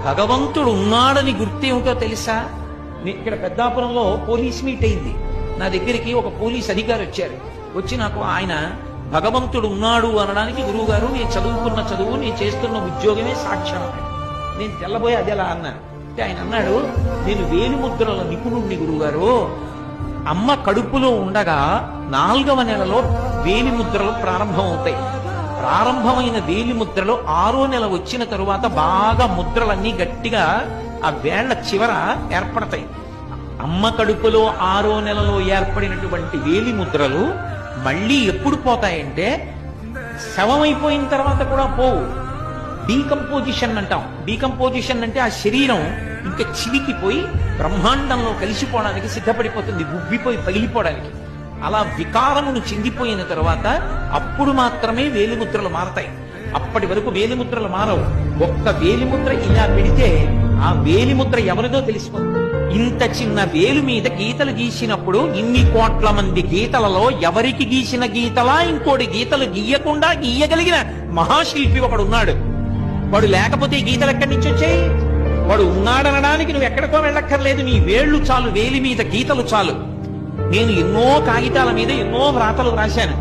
భగవంతుడు ఉన్నాడని గుర్తేమిటో తెలుసా? ఇక్కడ పెద్దాపురంలో పోలీస్ మీట్ అయింది. నా దగ్గరికి ఒక పోలీస్ అధికారి వచ్చారు. వచ్చి నాకు ఆయన భగవంతుడు ఉన్నాడు అనడానికి గురువు గారు నేను చదువుకున్న చదువు నేను చేస్తున్న ఉద్యోగమే సాక్ష్యం. నేను తెల్లబోయి అది ఎలా అన్నాను అంటే ఆయన అన్నాడు, నేను వేలిముద్రల నిపుణుణ్ణి గురువుగారు. అమ్మ కడుపులో ఉండగా 4వ నెలలో వేలిముద్రలు ప్రారంభమవుతాయి. ప్రారంభమైన వేలిముద్రలు 6వ నెల వచ్చిన తరువాత బాగా ముద్రలన్నీ గట్టిగా ఆ వేళ్ల చివర ఏర్పడతాయి. అమ్మ కడుపులో 6వ నెలలో ఏర్పడినటువంటి వేలిముద్రలు మళ్ళీ ఎప్పుడు పోతాయంటే శవమైపోయిన తర్వాత కూడా పోవు. డీకంపోజిషన్ అంటాం. డీకంపోజిషన్ అంటే ఆ శరీరం ఇంకా చివికిపోయి బ్రహ్మాండంలో కలిసిపోవడానికి సిద్ధపడిపోతుంది, ఉబ్బిపోయి పగిలిపోవడానికి. అలా వికారమును చెందిపోయిన తర్వాత అప్పుడు మాత్రమే వేలిముద్రలు మారతాయి. అప్పటి వరకు వేలిముద్రలు మారవు. ఒక్క వేలిముద్ర ఇలా పెడితే ఆ వేలిముద్ర ఎవరిదో తెలిసిపోతుంది. ఇంత చిన్న వేలు మీద గీతలు గీసినప్పుడు ఇన్ని కోట్ల మంది గీతలలో ఎవరికి గీసిన గీతలా ఇంకోటి గీతలు గీయకుండా గీయగలిగిన మహాశిల్పి ఒకడున్నాడు. వాడు లేకపోతే ఈ గీతలు ఎక్కడి నుంచి వచ్చాయి? వాడు ఉన్నాడనడానికి నువ్వు ఎక్కడికో వెళ్ళక్కర్లేదు. నీ వేళ్లు చాలు, వేలి మీద గీతలు చాలు. నేను ఎన్నో కాగితాల మీద ఎన్నో వ్రాతలు రాశాను.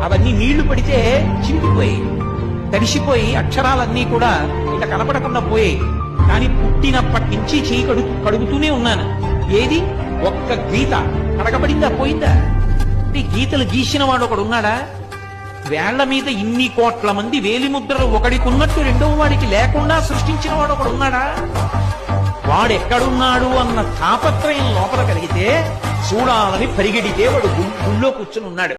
అవన్నీ నీళ్లు పడితే చింపిపోయి తడిసిపోయి అక్షరాలన్నీ కూడా ఇక కనపడకుండా పోయాయి. కానీ పుట్టినప్పటి నుంచి చేయి కడుగుతూనే ఉన్నాను. ఏది ఒక్క గీత కడగబడిందా, పోయిందా? ఈ గీతలు గీసిన వాడు ఒకడు ఉన్నాడా? వేళ్ల మీద ఇన్ని కోట్ల మంది వేలిముద్రలు ఒకడికి ఉన్నట్టు రెండవ వాడికి లేకుండా సృష్టించిన వాడు ఒకడు ఉన్నాడా? వాడెక్కడున్నాడు అన్న తాపత్రయం లోపల కలిగితే చూడాలని పరిగెడితే వాడు గుళ్ళో కూర్చుని ఉన్నాడు.